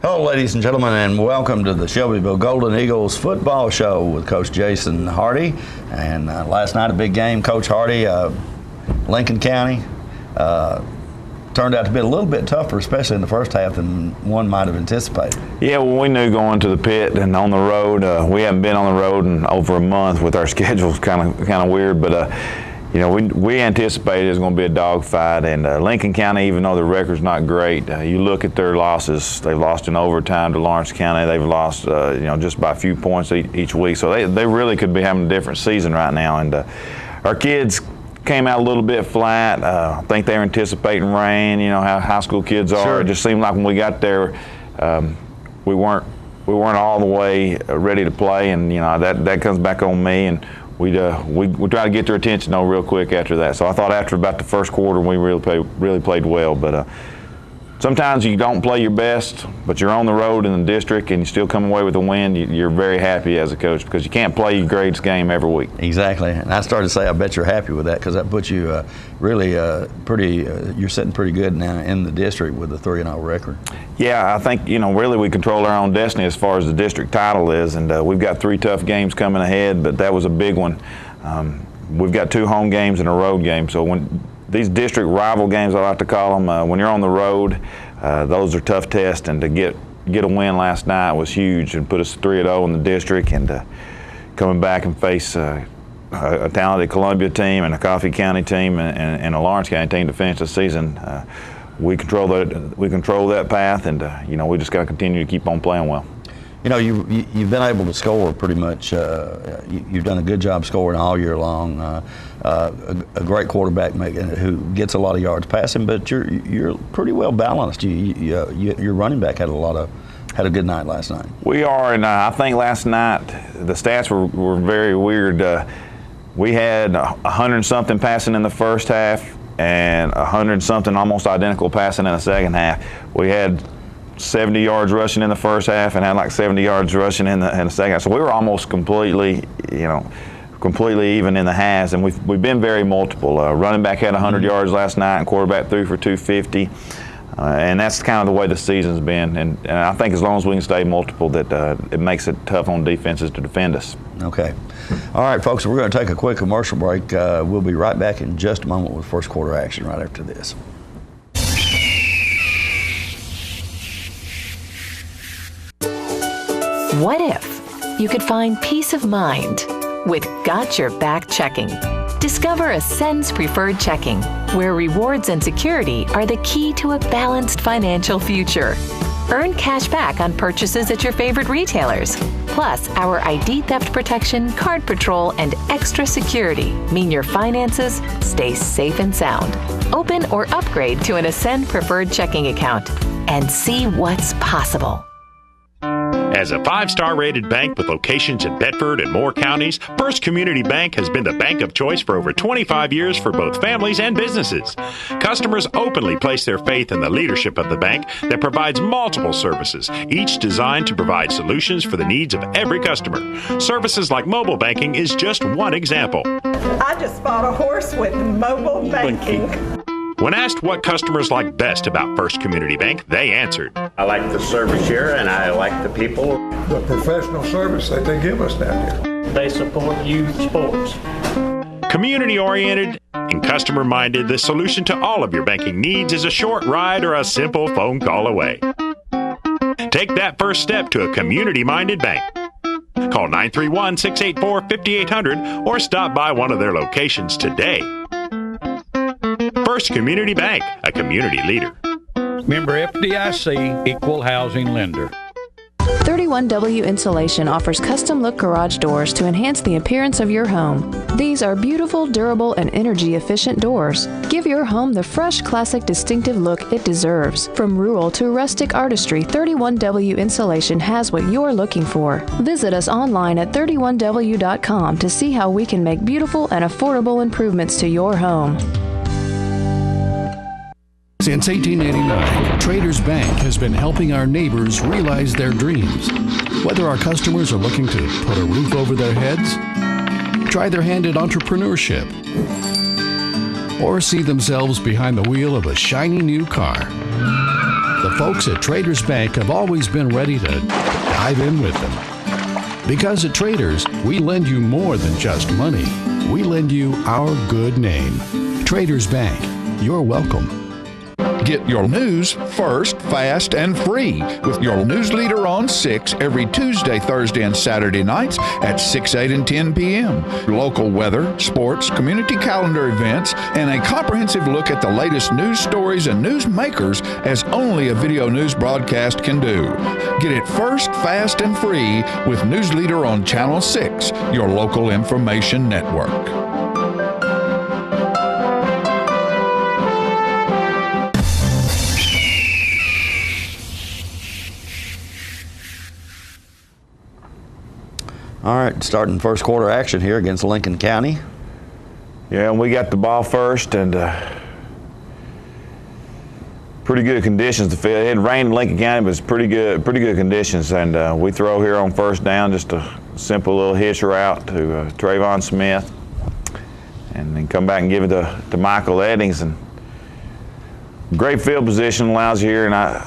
Hello, ladies and gentlemen, and welcome to the Shelbyville Golden Eagles football show with Coach Jason Hardy. And last night, a big game. Coach Hardy, Lincoln County, turned out to be a little bit tougher, especially in the first half, than one might have anticipated. Yeah, well, we knew going to the pit and on the road. We haven't been on the road in over a month with our schedules, kind of weird, but you know, we anticipated it was going to be a dogfight, and Lincoln County, even though the record's not great, you look at their losses. They've lost in overtime to Lawrence County. They've lost, just by a few points each week. So they really could be having a different season right now. And our kids came out a little bit flat. I think they were anticipating rain. You know how high school kids are. Sure. It just seemed like when we got there, we weren't all the way ready to play, and that comes back on me. And we try to get their attention though real quick after that. So I thought after about the first quarter we really played well. But sometimes you don't play your best, but you're on the road in the district and you still come away with a win. You're very happy as a coach because you can't play your greatest game every week. Exactly. And I started to say I bet you're happy with that because that puts you really you're sitting pretty good now in the district with a 3-0 record. Yeah, I think really we control our own destiny as far as the district title is, and we've got 3 tough games coming ahead, but that was a big one. We've got 2 home games and a road game, so when these district rival games, I like to call them, when you're on the road, those are tough tests, and to get a win last night was huge and put us 3-0 in the district, and coming back and face a talented Columbia team and a Coffee County team and a Lawrence County team to finish the season. We control that path, and we just got to continue to keep on playing well. You've been able to score pretty much. You've done a good job scoring all year long. A great quarterback who gets a lot of yards passing, but you're pretty well balanced. Your running back had a good night last night. We are, and I think last night the stats were very weird. We had 100-something passing in the first half and 100-something almost identical passing in the second half. We had 70 yards rushing in the first half and had like 70 yards rushing in the second half. So we were almost completely even in the halves, and we've been very multiple. Running back had 100 yards last night, and quarterback threw for 250. And that's kind of the way the season's been. And I think as long as we can stay multiple, that it makes it tough on defenses to defend us. Okay. All right, folks, we're going to take a quick commercial break. We'll be right back in just a moment with first quarter action right after this. What if you could find peace of mind with Got Your Back Checking? Discover Ascend's Preferred Checking, where rewards and security are the key to a balanced financial future. Earn cash back on purchases at your favorite retailers. Plus, our ID theft protection, card patrol, and extra security mean your finances stay safe and sound. Open or upgrade to an Ascend Preferred Checking account and see what's possible. As a 5-star rated bank with locations in Bedford and Moore counties, First Community Bank has been the bank of choice for over 25 years for both families and businesses. Customers openly place their faith in the leadership of the bank that provides multiple services, each designed to provide solutions for the needs of every customer. Services like mobile banking is just one example. I just bought a horse with mobile banking. When asked what customers like best about First Community Bank, they answered, I like the service here and I like the people. The professional service that they give us down here. They support youth sports. Community-oriented and customer-minded, the solution to all of your banking needs is a short ride or a simple phone call away. Take that first step to a community-minded bank. Call 931-684-5800 or stop by one of their locations today. First Community Bank, a community leader. Member FDIC, equal housing lender. 31W Insulation offers custom-look garage doors to enhance the appearance of your home. These are beautiful, durable, and energy-efficient doors. Give your home the fresh, classic, distinctive look it deserves. From rural to rustic artistry, 31W Insulation has what you're looking for. Visit us online at 31W.com to see how we can make beautiful and affordable improvements to your home. Since 1889, Traders Bank has been helping our neighbors realize their dreams. Whether our customers are looking to put a roof over their heads, try their hand at entrepreneurship, or see themselves behind the wheel of a shiny new car, the folks at Traders Bank have always been ready to dive in with them. Because at Traders, we lend you more than just money. We lend you our good name. Traders Bank, you're welcome. Get your news first, fast, and free with your news leader on 6 every Tuesday, Thursday, and Saturday nights at 6, 8, and 10 p.m. Local weather, sports, community calendar events, and a comprehensive look at the latest news stories and news makers as only a video news broadcast can do. Get it first, fast, and free with News Leader on Channel 6, your local information network. All right, starting first quarter action here against Lincoln County. Yeah, and we got the ball first, and pretty good conditions to field. It had rained in Lincoln County, but it's pretty good conditions. And we throw here on first down, just a simple little hitch route to Trayvon Smith, and then come back and give it to Michael Eddings. And great field position allows you here, and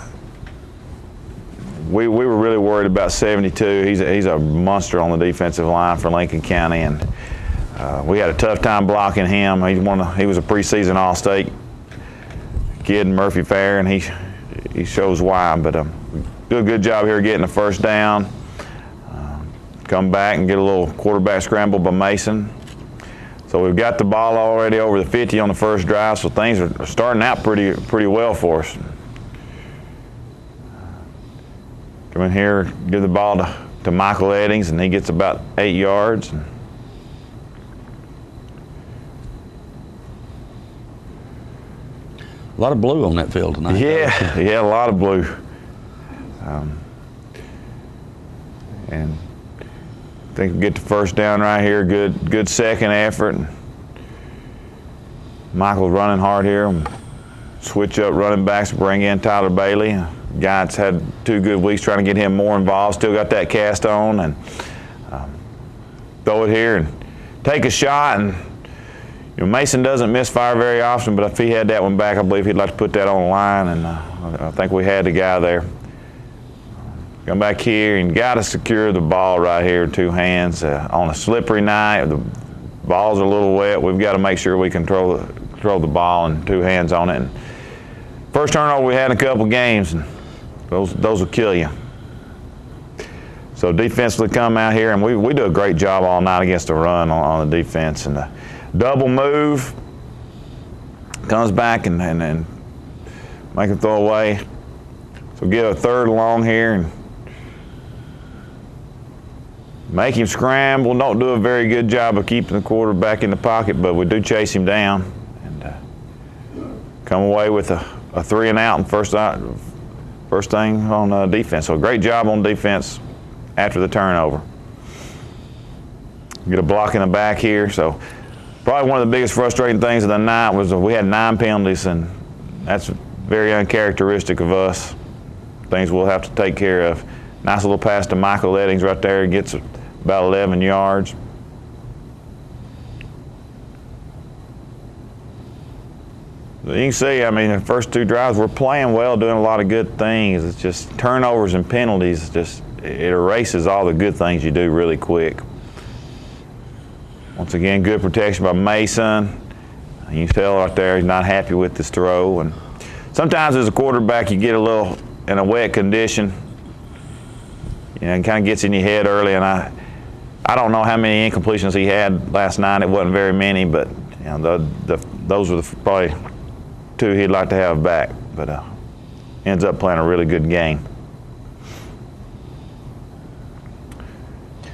we were really worried about 72. He's a monster on the defensive line for Lincoln County, and we had a tough time blocking him. He was a preseason All-State kid in Murphy Fair, and he shows why. But do a good job here getting the first down. Come back and get a little quarterback scramble by Mason. So we've got the ball already over the 50 on the first drive, so things are starting out pretty well for us. Come in here, give the ball to Michael Eddings, and he gets about 8 yards. A lot of blue on that field tonight. Yeah, a lot of blue. And I think we get the first down right here. Good second effort. Michael's running hard here. Switch up running backs, bring in Tyler Bailey. Guys had 2 good weeks trying to get him more involved. Still got that cast on, and throw it here and take a shot. And Mason doesn't misfire very often, but if he had that one back, I believe he'd like to put that on the line, and I think we had the guy there. Come back here and got to secure the ball right here with 2 hands. On a slippery night, the balls are a little wet. We've got to make sure we control the ball and 2 hands on it. And first turnover we had in a couple games, and those will kill you. So defensively come out here, and we do a great job all night against the run on the defense. And double move, comes back and make him throw away. So get a third long here and make him scramble. Don't do a very good job of keeping the quarterback in the pocket, but we do chase him down and come away with a 3 and out and first thing on defense. So great job on defense after the turnover. Get a block in the back here. So probably one of the biggest frustrating things of the night was that we had 9 penalties, and that's very uncharacteristic of us. Things we'll have to take care of. Nice little pass to Michael Eddings right there. Gets about 11 yards. You can see, I mean, the first 2 drives, we're playing well, doing a lot of good things. It's just turnovers and penalties, it erases all the good things you do really quick. Once again, good protection by Mason. You can tell right there he's not happy with this throw. And sometimes as a quarterback, you get a little in a wet condition. It kind of gets in your head early, and I don't know how many incompletions he had last night. It wasn't very many, but those were probably 2 he'd like to have back, but ends up playing a really good game.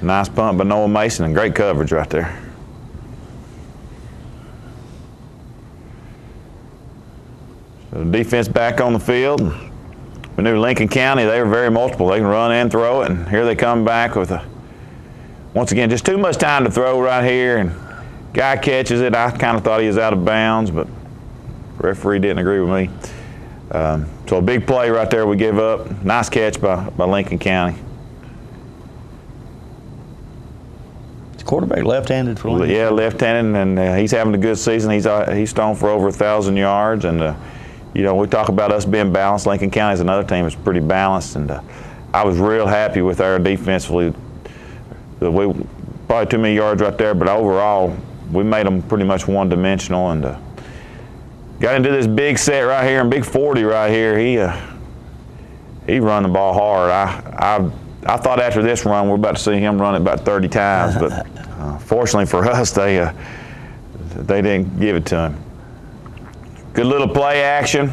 Nice punt by Noah Mason, and great coverage right there. So the defense back on the field. We knew Lincoln County, they were very multiple. They can run and throw it, and here they come back with once again, just too much time to throw right here, and guy catches it. I kind of thought he was out of bounds, but the referee didn't agree with me. So a big play right there we give up. Nice catch by Lincoln County. Is quarterback left-handed for Lincoln? Yeah, left-handed, and he's having a good season. He's thrown for over 1,000 yards, and you know, we talk about us being balanced. Lincoln County is another team that's pretty balanced, and I was real happy with our defensively. We probably too many yards right there, but overall we made them pretty much one-dimensional, and got into this big set right here, and big 40 right here. He run the ball hard. I thought after this run we're about to see him run it about 30 times, but fortunately for us, they didn't give it to him. Good little play action.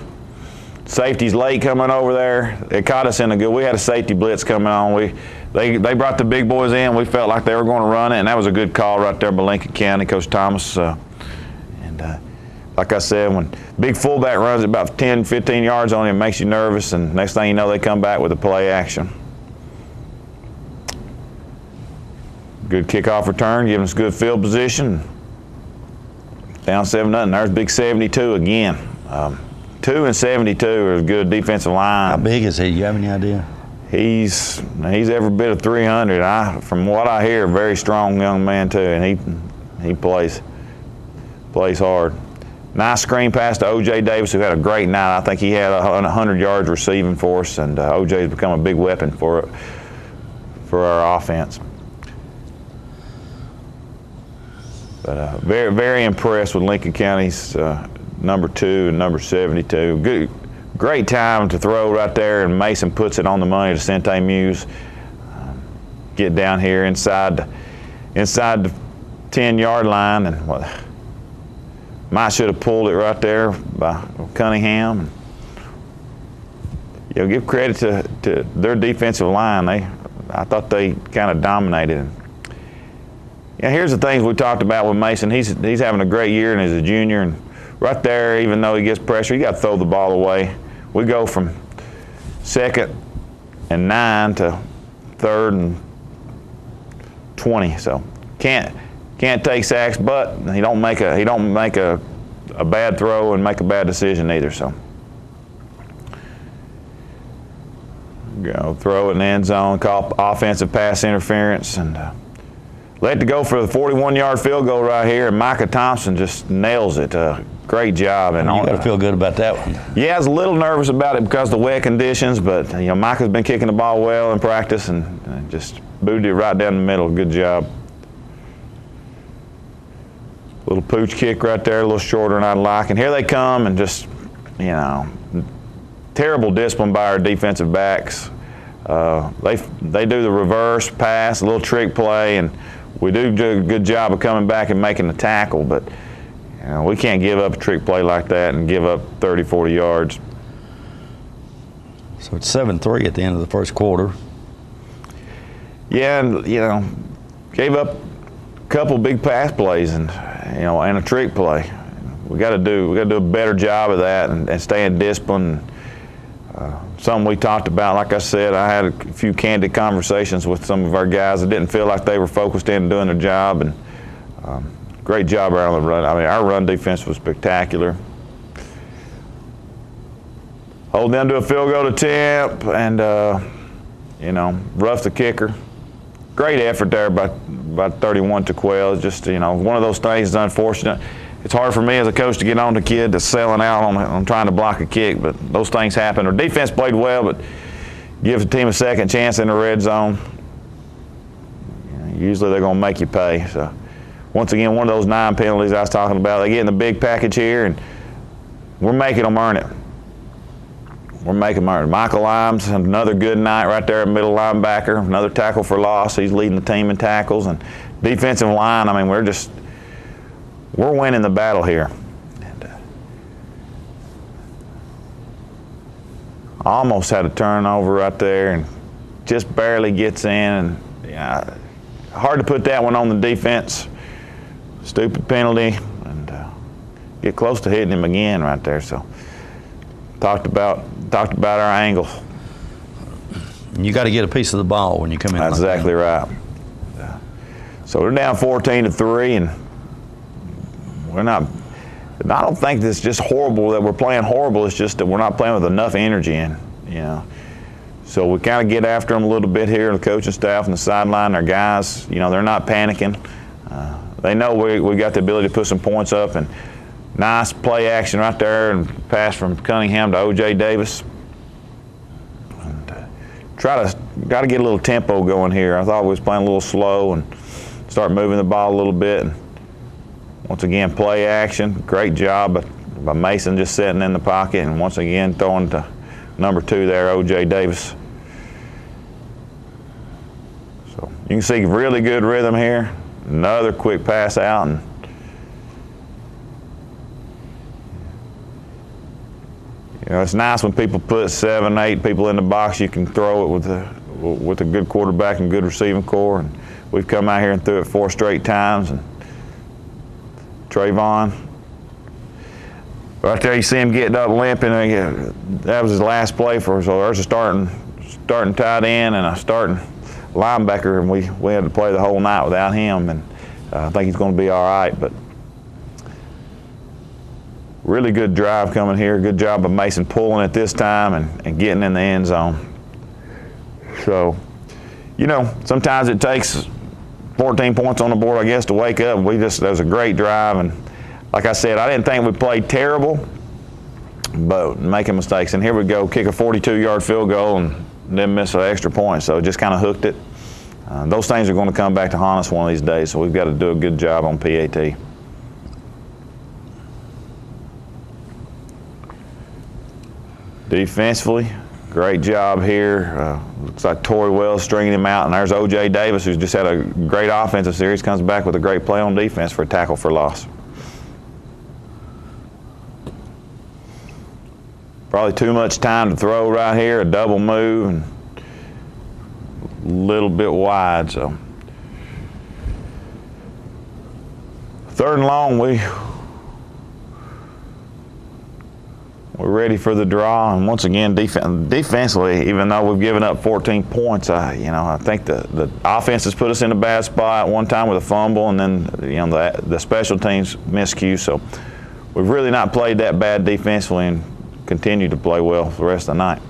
Safety's late coming over there. It caught us in a good. We had a safety blitz coming on. They brought the big boys in. We felt like they were going to run it, and that was a good call right there by Lincoln County, Coach Thomas. Like I said, when big fullback runs about 10, 15 yards on him, it makes you nervous, and next thing you know, they come back with a play action. Good kickoff return, giving us good field position. Down 7-0. There's big 72 again. 2 and 72 is a good defensive line. How big is he? You have any idea? He's every bit of 300. From what I hear, a very strong young man too, and he plays hard. Nice screen pass to O.J. Davis, who had a great night. I think he had 100 yards receiving for us, and O.J.'s become a big weapon for our offense. But very, very impressed with Lincoln County's number 2 and number 72. Great time to throw right there, and Mason puts it on the money to Sente Muse. Get down here inside the 10-yard line, and might should have pulled it right there by Cunningham. You know, give credit to their defensive line. I thought they kind of dominated. Yeah, here's the things we talked about with Mason. He's having a great year, and he's a junior. And right there, even though he gets pressure, you got to throw the ball away. We go from 2nd and 9 to 3rd and 20. So can't take sacks, but he don't make a bad throw and make a bad decision either. So go throw it in the end zone, call offensive pass interference, and let it go for the 41-yard field goal right here, and Micah Thompson just nails it. Great job. And you got to feel good about that one. Yeah, I was a little nervous about it because of the wet conditions, but you know, Micah's been kicking the ball well in practice, and just booted it right down the middle. Good job. Little pooch kick right there, a little shorter than I'd like. And here they come, and just, you know, terrible discipline by our defensive backs. They do the reverse pass, a little trick play, and we do a good job of coming back and making the tackle, but you know, we can't give up a trick play like that and give up 30, 40 yards. So it's 7-3 at the end of the first quarter. Yeah, and you know, gave up a couple big pass plays and a trick play. We got to do a better job of that and staying disciplined. Something we talked about, like I said, I had a few candid conversations with some of our guys that didn't feel like they were focused in doing their job, and great job around the run. I mean, our run defense was spectacular. Hold them to a field goal attempt, and rough the kicker. Great effort there by 31 to Quail. It's just one of those things is unfortunate. It's hard for me as a coach to get on the kid that's selling out on trying to block a kick, but those things happen. Our defense played well, but gives the team a second chance in the red zone. Usually they're going to make you pay. So once again, one of those 9 penalties I was talking about. They get in the big package here, and we're making them earn it. We're making them earn it. Michael Limes, another good night right there at middle linebacker. Another tackle for loss. He's leading the team in tackles. And defensive line, I mean, we're winning the battle here. And, almost had a turnover right there and just barely gets in. And, hard to put that one on the defense. Stupid penalty, and get close to hitting him again right there. So talked about our angle. You got to get a piece of the ball when you come in. That's like exactly that. Right. So they're down 14-3, and I don't think it's just horrible that we're playing horrible. It's just that we're not playing with enough energy in. So we kind of get after them a little bit here, the coaching staff and the sideline. Our guys, they're not panicking. They know we got the ability to put some points up, and Nice play action right there and pass from Cunningham to O.J. Davis. And got to get a little tempo going here. I thought we was playing a little slow and start moving the ball a little bit. And once again, play action. Great job by Mason just sitting in the pocket, and once again throwing to number 2 there, O.J. Davis. So you can see really good rhythm here. Another quick pass out, and it's nice when people put 7, 8 people in the box. You can throw it with a good quarterback and good receiving core. And we've come out here and threw it 4 straight times. And Trayvon, right there, you see him getting up limping. That was his last play for us. So there's a starting tight end and a starting linebacker, and we had to play the whole night without him. And I think he's going to be all right. But really good drive coming here. Good job of Mason pulling it this time and getting in the end zone. So, sometimes it takes 14 points on the board, I guess, to wake up. That was a great drive. And like I said, I didn't think we played terrible, but making mistakes. And here we go, kick a 42-yard field goal and then miss an extra point. So it just kind of hooked it. Those things are going to come back to haunt us one of these days, so we've got to do a good job on PAT. Defensively, great job here. Looks like Torrey Wells stringing him out, and there's O.J. Davis, who's just had a great offensive series, comes back with a great play on defense for a tackle for loss. Probably too much time to throw right here, a double move, and a little bit wide. So 3rd and long, we're ready for the draw, and once again, defensively, even though we've given up 14 points, I think the offense has put us in a bad spot one time with a fumble, and then the special teams miscue. So we've really not played that bad defensively, and continue to play well for the rest of the night.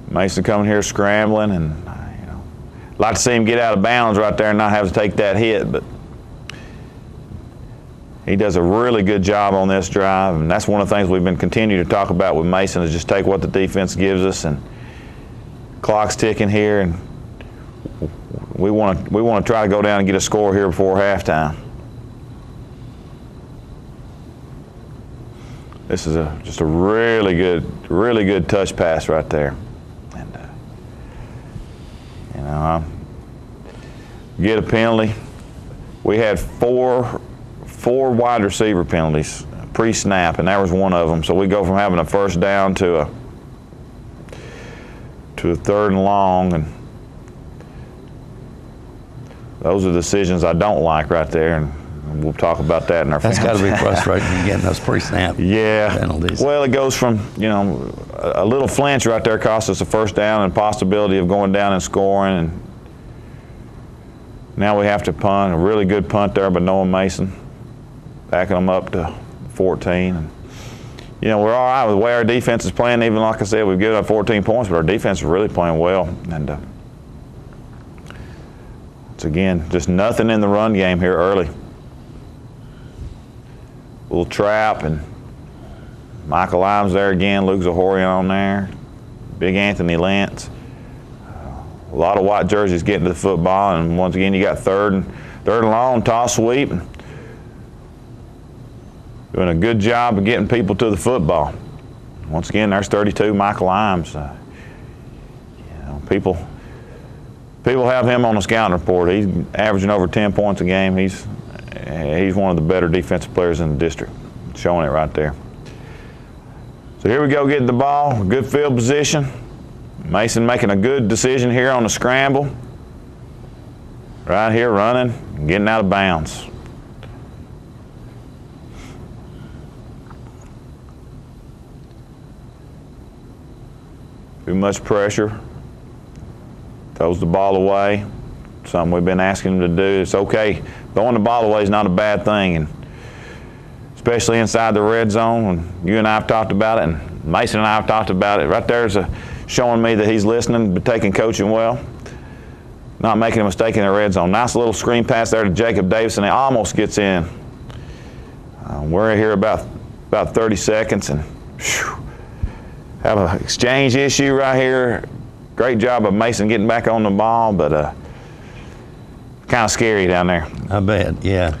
Mason coming here scrambling, and like to see him get out of bounds right there and not have to take that hit, but he does a really good job on this drive, and that's one of the things we've been continuing to talk about with Mason, is just take what the defense gives us, and clock's ticking here, and we want to try to go down and get a score here before halftime. This is just a really good touch pass right there, and get a penalty. We had four wide receiver penalties pre-snap, and that was one of them. So we go from having a first down to a 3rd and long, and those are decisions I don't like right there, and we'll talk about that in our That's got to be frustrating, getting those pre-snap penalties. Well, it goes from, a little flinch right there cost us a first down and possibility of going down and scoring, and now we have to punt. A really good punt there by Noah Mason, backing them up to 14. And, we're all right with the way our defense is playing. Even like I said, we've given up 14 points, but our defense is really playing well. And it's, again, just nothing in the run game here early. Little trap, and Michael Imes there again, Luke Zahorian on there, Big Anthony Lentz. A lot of white jerseys getting to the football, and once again you got third and long, toss sweep. Doing a good job of getting people to the football. Once again, there's 32, Michael Imes. People have him on the scouting report. He's averaging over 10 points a game. He's one of the better defensive players in the district, showing it right there. So here we go, getting the ball, good field position. Mason making a good decision here on the scramble. Right here, running, getting out of bounds. Too much pressure. Throws the ball away. Something we've been asking him to do. It's okay. Throwing the ball away is not a bad thing, and especially inside the red zone. When you and I have talked about it, and Mason and I have talked about it. Right there is showing me that he's listening, but taking coaching well. not making a mistake in the red zone. Nice little screen pass there to Jacob Davis, and it almost gets in. We're here about 30 seconds, and have an exchange issue right here. Great job of Mason getting back on the ball, but kind of scary down there. I bet, yeah.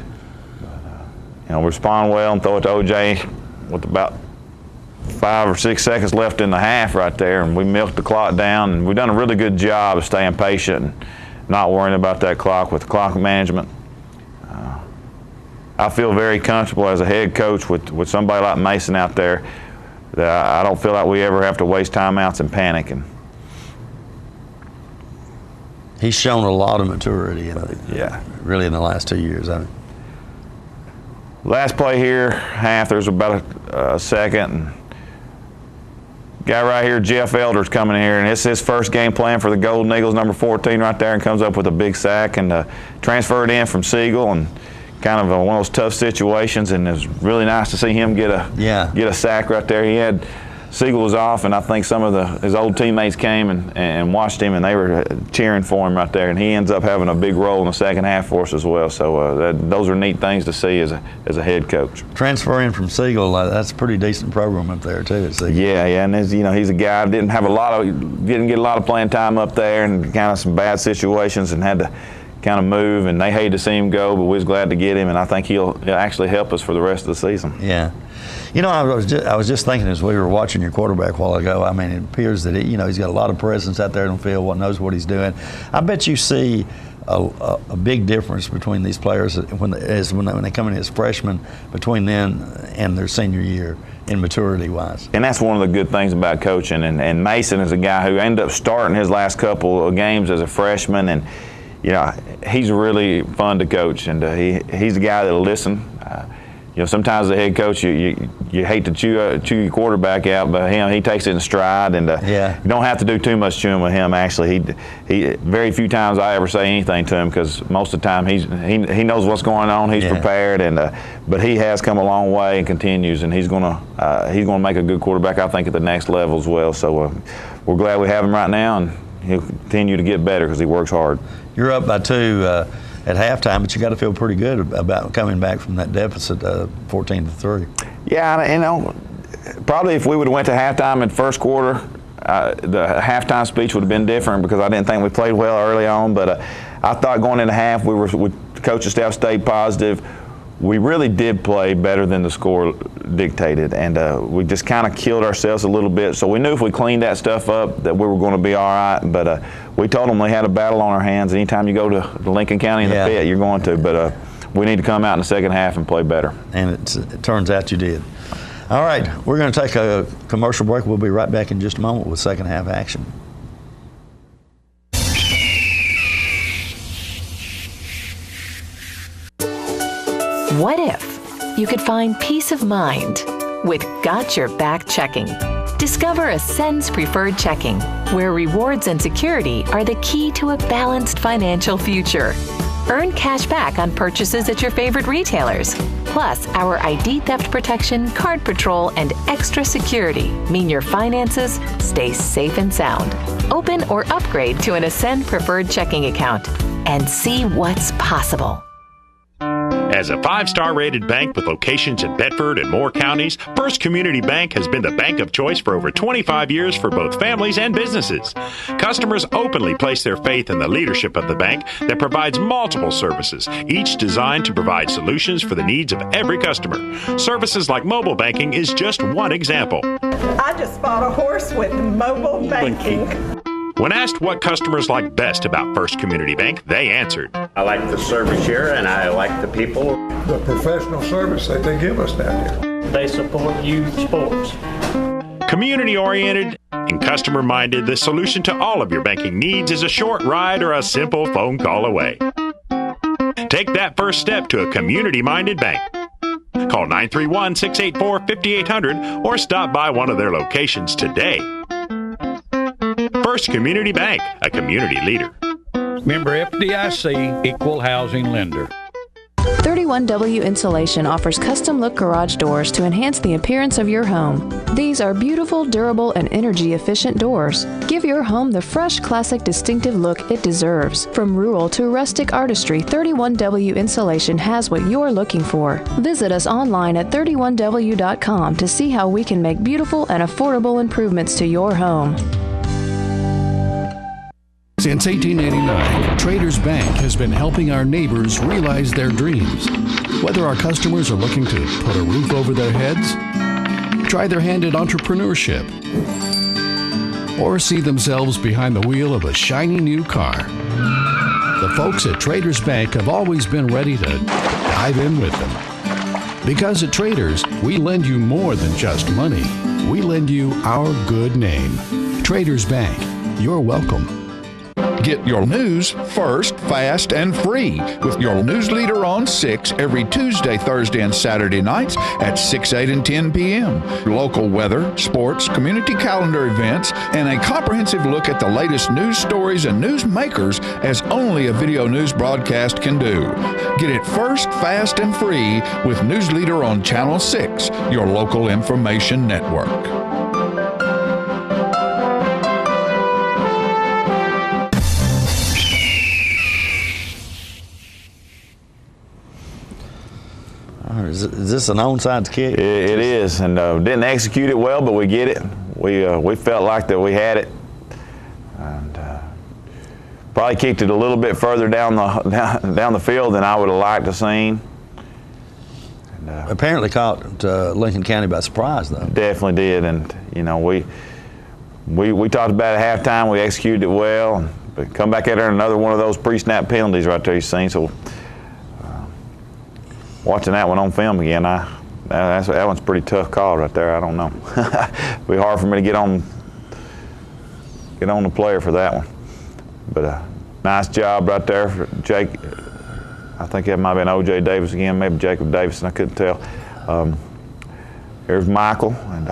Respond well and throw it to OJ with about 5 or 6 seconds left in the half right there, and we milked the clock down, and we've done a really good job of staying patient and not worrying about that clock with clock management. I feel very comfortable as a head coach with somebody like Mason out there that I don't feel like we ever have to waste timeouts and panicking. He's shown a lot of maturity really in the last 2 years. Last play here, half, there's about a second. And guy right here, Jeff Elder's coming in here, and it's his first game playing for the Golden Eagles, number 14 right there, and comes up with a big sack and transferred in from Siegel, and kind of one of those tough situations, and it was really nice to see him get a sack right there. Siegel was off, and I think some of his old teammates came and watched him, and they were cheering for him right there, and he ends up having a big role in the second half for us as well. So those are neat things to see as a head coach. Transferring from Siegel, that's a pretty decent program up there too at Siegel. Yeah, and he's a guy didn't get a lot of playing time up there, and kind of some bad situations, and had to kind of move, and they hated to see him go, but we was glad to get him, and I think he'll actually help us for the rest of the season. Yeah. I was just thinking as we were watching your quarterback a while ago, I mean, it appears that he's got a lot of presence out there on the field, knows what he's doing. I bet you see a big difference between these players when they come in as freshmen, between then and their senior year in maturity-wise. And that's one of the good things about coaching, and Mason is a guy who ended up starting his last couple of games as a freshman, and he's really fun to coach, and he's a guy that'll listen. Sometimes the head coach, you hate to chew your quarterback out, but he takes it in stride, and you don't have to do too much chewing with him. Actually, he very few times I ever say anything to him, because most of the time he knows what's going on. He's prepared, but he has come a long way and continues, and he's gonna make a good quarterback, I think, at the next level as well. So we're glad we have him right now, and he'll continue to get better because he works hard. You're up by 2 at halftime, but you got to feel pretty good about coming back from that deficit, 14-3. Yeah, probably if we would have went to halftime in first quarter, the halftime speech would have been different, because I didn't think we played well early on. But I thought going into half, the coaching staff stayed positive. We really did play better than the score dictated, and we just kind of killed ourselves a little bit. So we knew if we cleaned that stuff up that we were going to be all right. But we told them we had a battle on our hands. Anytime you go to Lincoln County in the pit, you're going to. But we need to come out in the second half and play better. And it turns out you did. All right, we're going to take a commercial break. We'll be right back in just a moment with second half action. What if you could find peace of mind with Got Your Back Checking? Discover Ascend's Preferred Checking, where rewards and security are the key to a balanced financial future. Earn cash back on purchases at your favorite retailers. Plus, our ID theft protection, card patrol, and extra security mean your finances stay safe and sound. Open or upgrade to an Ascend Preferred Checking account and see what's possible. As a 5-star rated bank with locations in Bedford and Moore counties, First Community Bank has been the bank of choice for over 25 years for both families and businesses. Customers openly place their faith in the leadership of the bank that provides multiple services, each designed to provide solutions for the needs of every customer. Services like mobile banking is just one example. I just bought a horse with mobile banking. When asked what customers like best about First Community Bank, they answered, I like the service here, and I like the people. The professional service that they give us down here. They support youth sports. Community-oriented and customer-minded, the solution to all of your banking needs is a short ride or a simple phone call away. Take that first step to a community-minded bank. Call 931-684-5800 or stop by one of their locations today. First Community Bank, a community leader. Member FDIC, equal housing lender. 31 31W Insulation offers custom look garage doors to enhance the appearance of your home. These are beautiful, durable, and energy efficient doors. Give your home the fresh, classic, distinctive look it deserves. From rural to rustic artistry, 31W Insulation has what you're looking for. Visit us online at 31W.com to see how we can make beautiful and affordable improvements to your home. Since 1889, Traders Bank has been helping our neighbors realize their dreams. Whether our customers are looking to put a roof over their heads, try their hand at entrepreneurship, or see themselves behind the wheel of a shiny new car, the folks at Traders Bank have always been ready to dive in with them. Because at Traders, we lend you more than just money. We lend you our good name. Traders Bank, you're welcome. Get your news first, fast, and free with your news leader on 6 every Tuesday, Thursday, and Saturday nights at 6, 8, and 10 p.m. Local weather, sports, community calendar events, and a comprehensive look at the latest news stories and news makers as only a video news broadcast can do. Get it first, fast, and free with News Leader on Channel 6, your local information network. Is this an onside kick? It is, and didn't execute it well, but we get it. We felt like that we had it, and probably kicked it a little bit further down the field than I would have liked to seen. And, apparently caught Lincoln County by surprise, though. Definitely did, and you know we talked about it at halftime. We executed it well, but come back at her another one of those pre-snap penalties right there you've seen. So. Watching that one on film again, that one's a pretty tough call right there. I don't know. It'd be hard for me to get on the player for that one. But nice job right there for Jake. I think it might have been O.J. Davis again, maybe Jacob Davison, I couldn't tell. Here's Michael, and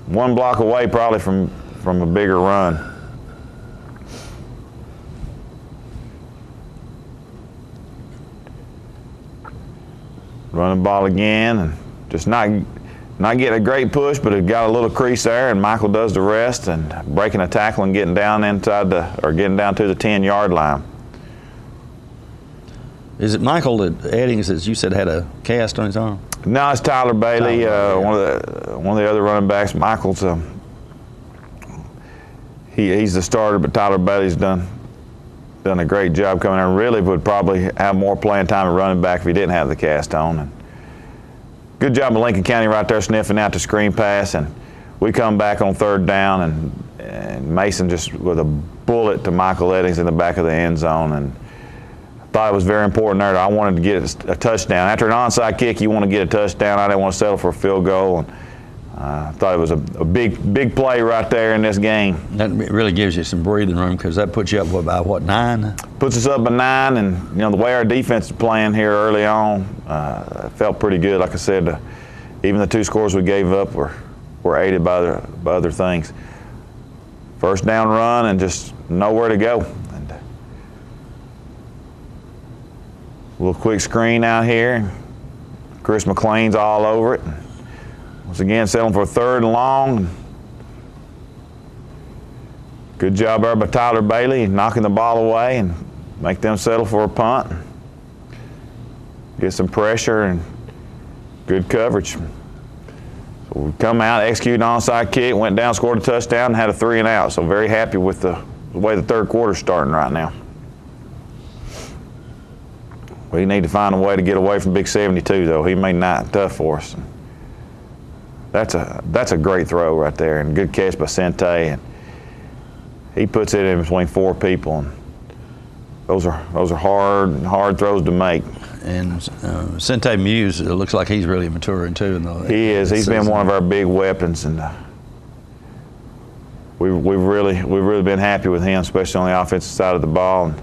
one block away probably from a bigger run. Running the ball again, and just not getting a great push, but it got a little crease there, and Michael does the rest, and breaking a tackle and getting down getting down to the 10-yard line. Is it Michael that Eddings, as you said, had a cast on his arm? No, it's Tyler Bailey, one of the other running backs. Michael's he's the starter, but Tyler Bailey's done a great job coming in. Really would probably have more playing time at running back if he didn't have the cast on. And good job of Lincoln County right there sniffing out the screen pass, and we come back on third down, and Mason just with a bullet to Michael Eddings in the back of the end zone, and I thought it was very important there. I wanted to get a touchdown. After an onside kick, you want to get a touchdown. I didn't want to settle for a field goal, and I thought it was a big play right there in this game. That really gives you some breathing room, because that puts you up by what, 9? Puts us up by 9, and you know the way our defense is playing here early on, felt pretty good. Like I said, even the 2 scores we gave up were aided by other things. First down run and just nowhere to go. And a little quick screen out here. Chris McLean's all over it. Once again, settling for 3rd and long. Good job there by Tyler Bailey, knocking the ball away and make them settle for a punt. Get some pressure and good coverage. So we come out, execute an onside kick, went down, scored a touchdown, and had a 3 and out. So very happy with the way the third quarter's starting right now. We need to find a way to get away from Big 72, though. He made night tough for us. That's a great throw right there, and good catch by Sente, and he puts it in between 4 people, and those are hard throws to make. And Sente Muse, it looks like he's really maturing too. He is. He's been one of our big weapons, and we've really been happy with him, especially on the offensive side of the ball. And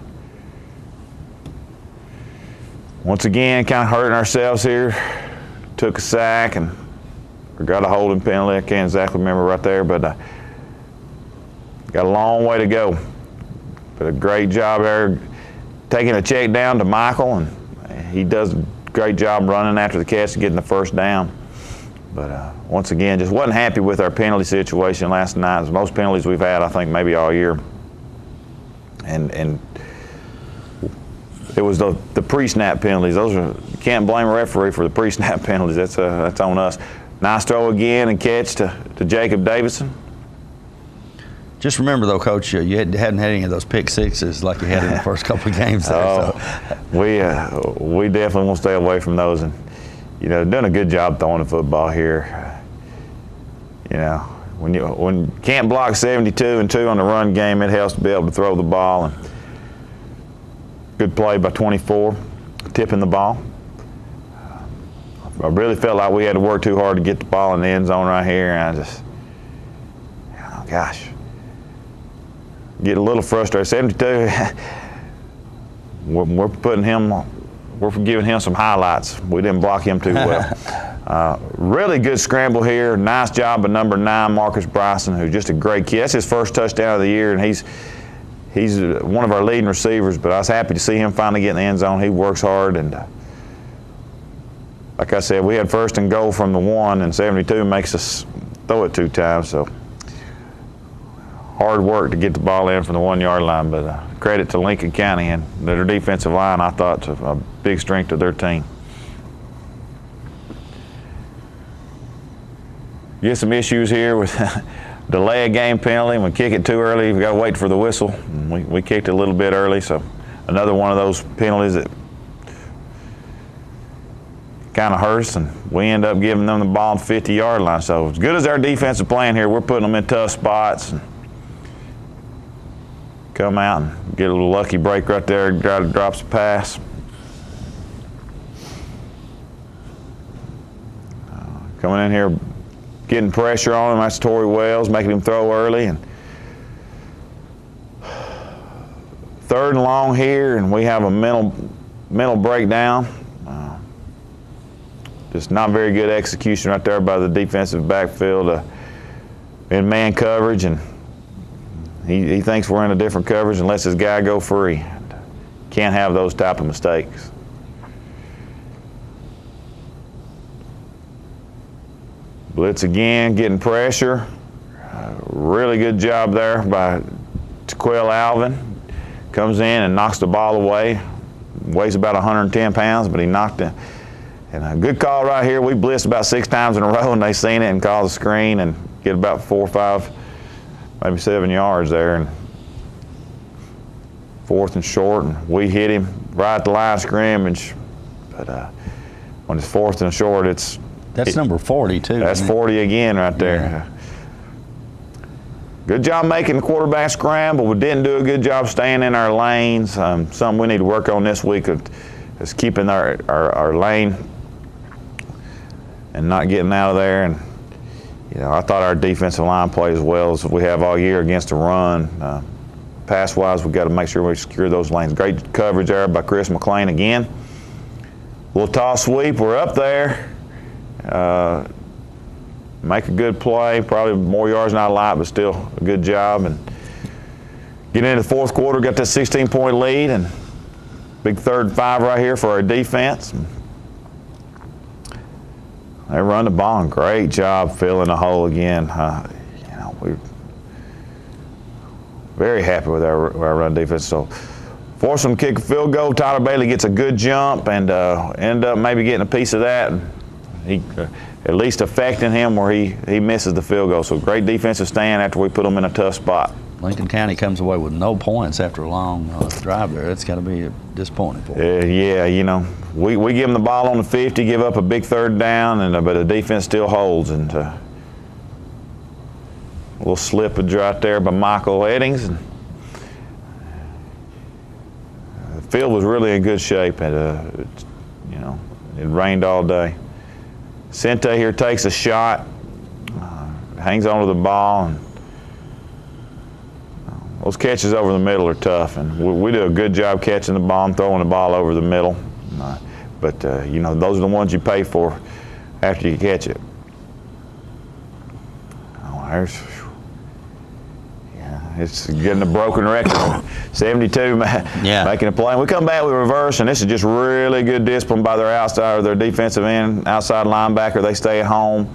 once again, kind of hurting ourselves here. Took a sack and got a holding penalty. I can't exactly remember right there, but got a long way to go. But a great job there taking a check down to Michael, and he does a great job running after the catch and getting the first down. But once again, just wasn't happy with our penalty situation last night. It was the most penalties we've had, I think, maybe all year. And it was the pre-snap penalties. You can't blame a referee for the pre-snap penalties. That's on us. Nice throw again and catch to Jacob Davidson. Just remember, though, Coach, you hadn't had any of those pick sixes like you had in the first couple of games there. We definitely want to stay away from those. And, done a good job throwing the football here. When you can't block 72 and 2 on the run game, it helps to be able to throw the ball. And good play by 24, tipping the ball. I really felt like we had to work too hard to get the ball in the end zone right here, and get a little frustrated. 72, we're giving him some highlights. We didn't block him too well. Really good scramble here. Nice job of number 9, Marcus Bryson, who's just a great kid. That's his first touchdown of the year, and he's one of our leading receivers, but I was happy to see him finally get in the end zone. He works hard, and like I said, we had first and goal from the 1, and 72 makes us throw it 2 times, so hard work to get the ball in from the 1-yard line, but credit to Lincoln County and their defensive line. I thought it's a big strength of their team. Get some issues here with delay a game penalty. We kick it too early. We got to wait for the whistle. We kicked it a little bit early, so another one of those penalties that kind of hurts, and we end up giving them the ball on the 50-yard line. So as good as our defense is playing here, we're putting them in tough spots. And come out and get a little lucky break right there, drops a pass. Coming in here, getting pressure on him. That's Torrey Wells, making him throw early. And 3rd and long here, and we have a mental breakdown. Just not very good execution right there by the defensive backfield in man coverage, and he thinks we're in a different coverage and lets his guy go free. Can't have those type of mistakes. Blitz again, getting pressure. Really good job there by Tequil Alvin. Comes in and knocks the ball away. Weighs about 110 pounds, but he knocked it. And a good call right here. We blitzed about 6 times in a row, and they seen it and called the screen and get about 4 or 5, maybe 7 yards there. And 4th and short, and we hit him right at the line of scrimmage. But when it's 4th and short, that's number 40 too. That's 40 again right there. Yeah. Good job making the quarterback scramble. We didn't do a good job staying in our lanes. Something we need to work on this week is keeping our lane and not getting out of there. And I thought our defensive line played as well as we have all year against the run. Pass-wise, we've got to make sure we secure those lanes. Great coverage there by Chris McLean again. Little toss sweep. We're up there. Make a good play. Probably more yards than I like, but still a good job. And get into the 4th quarter, got that 16-point lead, and big 3rd and 5 right here for our defense. They run the ball, and great job filling the hole again. We're very happy with our run defense. So force them to kick a field goal. Tyler Bailey gets a good jump and end up maybe getting a piece of that. He at least affecting him where he misses the field goal. So great defensive stand after we put them in a tough spot. Lincoln County comes away with no points after a long drive there. That's got to be disappointing for them. Yeah, we give them the ball on the 50, give up a big 3rd down, but the defense still holds. And a little slippage right there by Michael Eddings. And the field was really in good shape. It rained all day. Sente here takes a shot, hangs onto the ball, and those catches over the middle are tough, and we do a good job catching the ball and throwing the ball over the middle. But those are the ones you pay for after you catch it. it's getting a broken record. 72 making a play. And we come back, we reverse, and this is just really good discipline by their defensive end, outside linebacker. They stay at home.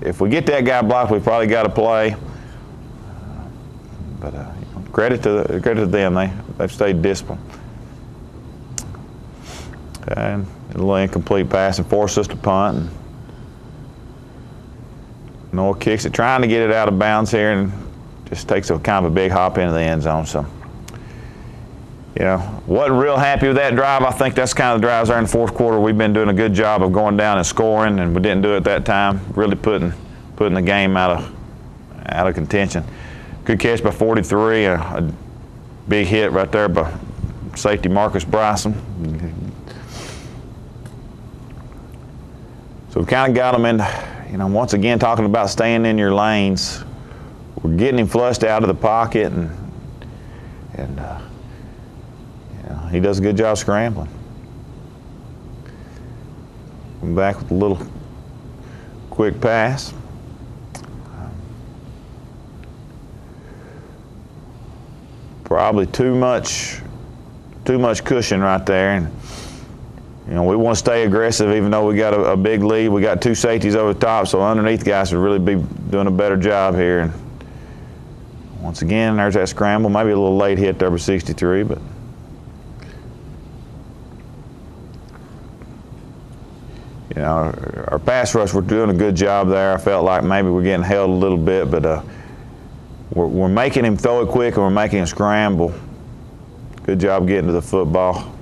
If we get that guy blocked, we probably got to play. But credit to them, they've stayed disciplined. And a little incomplete pass and forced us to punt. And Noah kicks it, trying to get it out of bounds here, and just takes a kind of a big hop into the end zone. So, wasn't real happy with that drive. I think that's kind of the drives there in the fourth quarter. We've been doing a good job of going down and scoring, and we didn't do it that time. Really putting the game out of contention. Good catch by 43. A big hit right there by safety Marcus Bryson. So we kind of got him in, once again talking about staying in your lanes. We're getting him flushed out of the pocket, and he does a good job scrambling. Come back with a little quick pass. Probably too much cushion right there, and we want to stay aggressive even though we got a big lead. We got two safeties over the top, so underneath guys should really be doing a better job here. And once again, there's that scramble. Maybe a little late hit there by 63, but our pass rush, we're doing a good job there. I felt like maybe we're getting held a little bit, but we're making him throw it quick, and we're making him scramble. Good job getting to the football.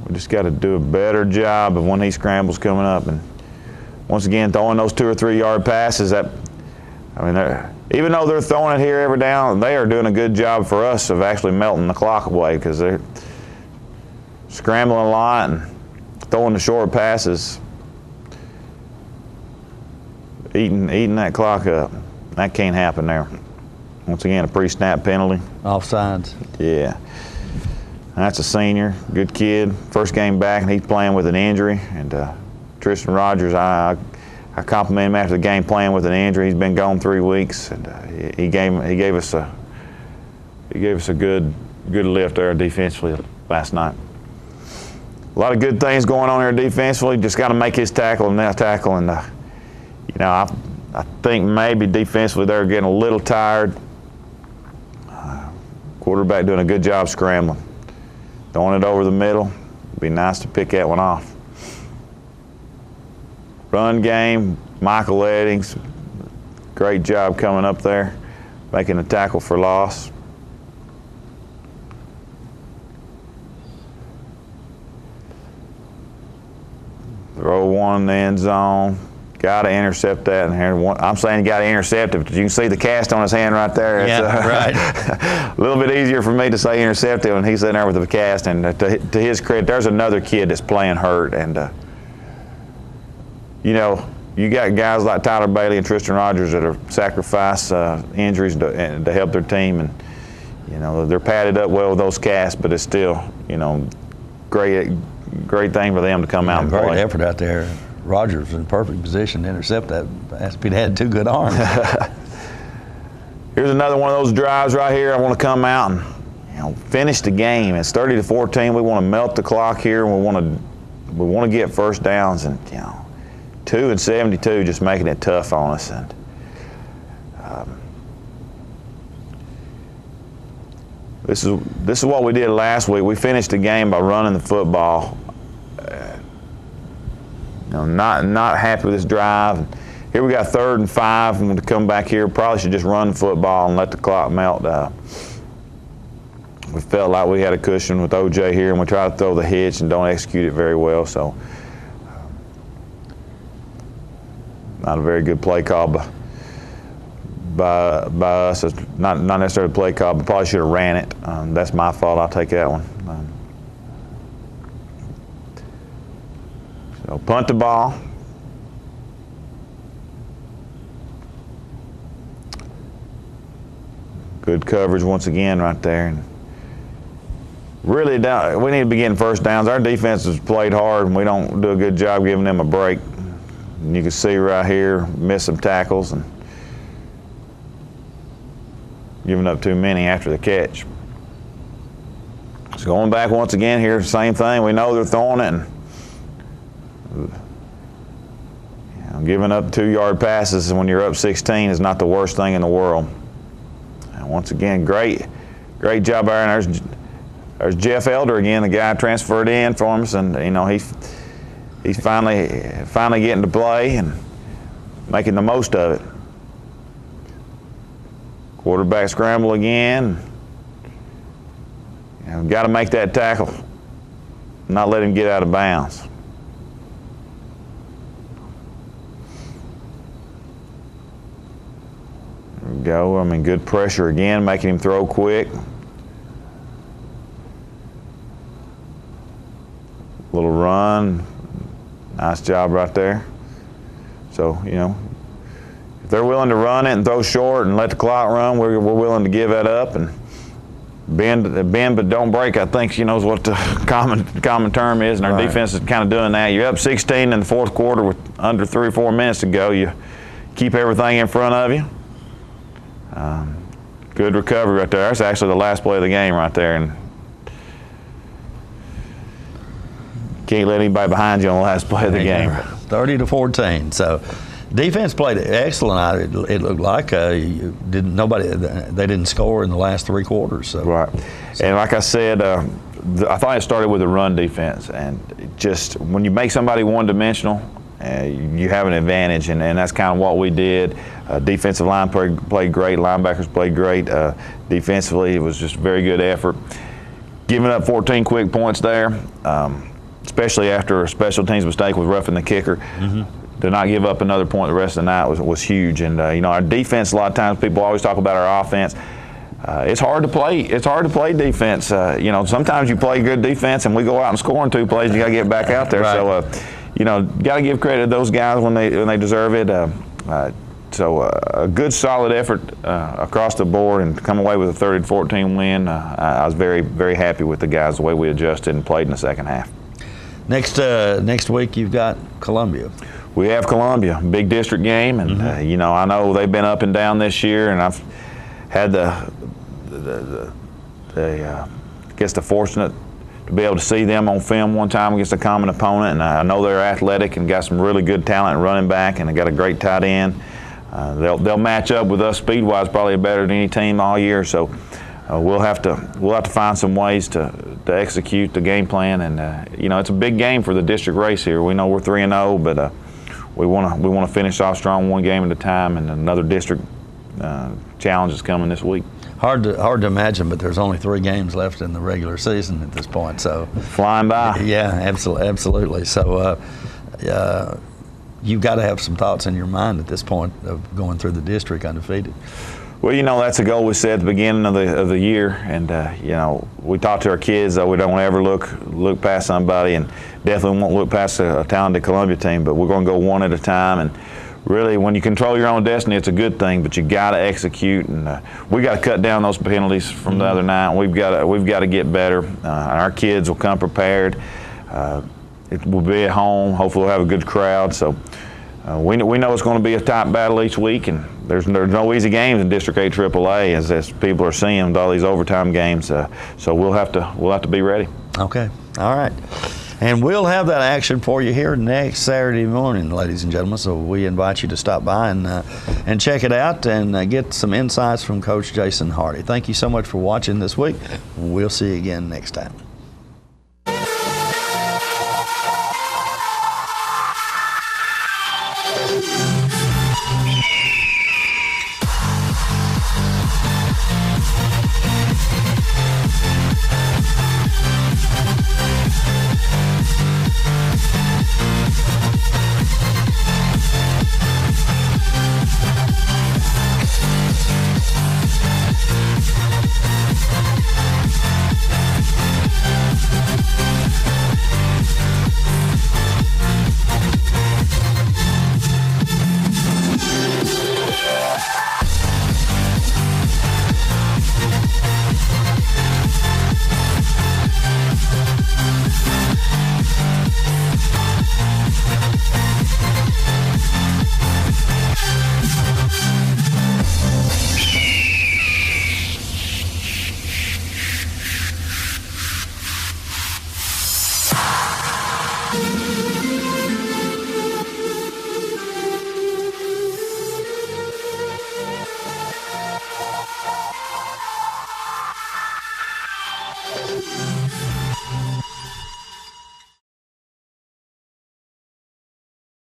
We just got to do a better job of when he scrambles coming up, and once again throwing those 2 or 3 yard passes. Even though they're throwing it here every down, they are doing a good job for us of actually melting the clock away, because they're scrambling a lot and throwing the short passes, eating that clock up. That can't happen there. Once again, a pre-snap penalty. Offsides. Yeah. That's a senior, good kid. First game back, and he's playing with an injury. And Tristan Rogers, I complimented him after the game, playing with an injury. He's been gone 3 weeks, and he gave us a good lift there defensively last night. A lot of good things going on here defensively. Just got to make his tackle and that tackle, and I think maybe defensively they're getting a little tired. Quarterback doing a good job scrambling. Throwing it over the middle. It'd be nice to pick that one off. Run game, Michael Eddings, great job coming up there, making a tackle for loss. Throw one in the end zone. Got to intercept that. And I'm saying you got to intercept it, but you can see the cast on his hand right there. It's, right. A little bit easier for me to say intercept it when he's sitting there with the cast. And to his credit, there's another kid that's playing hurt. And, you got guys like Tyler Bailey and Tristan Rogers that are sacrifice injuries to help their team. And, they're padded up well with those casts, but it's still, great thing for them to come out and play. Great effort out there. Rogers was in perfect position to intercept that if he'd had 2 good arms. Here's another one of those drives right here. I want to come out and finish the game. It's 30-14. We want to melt the clock here, and we want to get first downs, and 2 and 72 just making it tough on us. And this is what we did last week. We finished the game by running the football. Not happy with this drive. Here we got 3rd and 5, and to come back here, probably should just run the football and let the clock melt. We felt like we had a cushion with OJ here, and we tried to throw the hitch and don't execute it very well. So, not a very good play call by us. It's not necessarily a play call, but probably should have ran it. That's my fault. I'll take that one. So punt the ball. Good coverage once again right there. And really, we need to be getting first downs. Our defense has played hard, and we don't do a good job giving them a break. And you can see right here, missed some tackles and giving up too many after the catch. So going back once again here, same thing. We know they're throwing it, and giving up 2-yard passes when you're up 16 is not the worst thing in the world. And once again, great job, Aaron. There's Jeff Elder again, the guy transferred in for us, and you know he's finally getting to play and making the most of it. Quarterback scramble again. You know, got to make that tackle, not let him get out of bounds. There we go. I mean, good pressure again, making him throw quick. Little run. Nice job right there. So, you know, if they're willing to run it and throw short and let the clock run, we're willing to give that up and bend but don't break, I think, you know, is what the common term is, and our defense is kind of doing that. You're up 16 in the fourth quarter with under 3 or 4 minutes to go. You keep everything in front of you. Good recovery right there. That's actually the last play of the game right there, and can't let anybody behind you on the last play of the game. 30-14. So defense played excellent. It looked like they didn't score in the last 3 quarters. So. Right, and like I said, I thought it started with the run defense, and just when you make somebody one-dimensional, you have an advantage, and that's kind of what we did. Defensive line played great. Linebackers played great. Defensively, it was just a very good effort. Giving up 14 quick points there, especially after a special teams mistake with roughing the kicker. Mm-hmm. To not give up another point the rest of the night was huge. And you know, our defense, a lot of times people always talk about our offense. It's hard to play. It's hard to play defense. You know, sometimes you play good defense and we go out and score in 2 plays. You got to get back out there. Right. So, you know, got to give credit to those guys when they deserve it. So a good, solid effort across the board, and to come away with a 30-14 win. I was very, very happy with the guys, the way we adjusted and played in the second half. Next week you've got Columbia. We have Columbia, big district game, and you know, I know they've been up and down this year, and I've had the fortunate to be able to see them on film one time against a common opponent, and I know they're athletic and got some really good talent running back, and they got a great tight end. They'll match up with us speed-wise probably better than any team all year, so we'll have to find some ways to execute the game plan, and you know, it's a big game for the district race here. We know we're 3-0, but we want to finish off strong, one game at a time, and another district challenge is coming this week. Hard to imagine, but there's only 3 games left in the regular season at this point. So flying by. Yeah, absolutely. So you've got to have some thoughts in your mind at this point of going through the district undefeated. Well, you know, that's a goal we set at the beginning of the year, and you know, we talk to our kids that we don't ever look past somebody, and definitely won't look past a talented Columbia team, but we're going to go one at a time. And really, when you control your own destiny, it's a good thing, but you got to execute, and we got to cut down those penalties from the other night. We've got to get better. Our kids will come prepared. It will be at home. Hopefully, we'll have a good crowd. So we know it's going to be a tight battle each week, and there's no easy games in District 8 AAA as people are seeing with all these overtime games. So we'll have to be ready. Okay. All right. And we'll have that action for you here next Saturday morning, ladies and gentlemen. So we invite you to stop by and check it out and get some insights from Coach Jason Hardy. Thank you so much for watching this week. We'll see you again next time.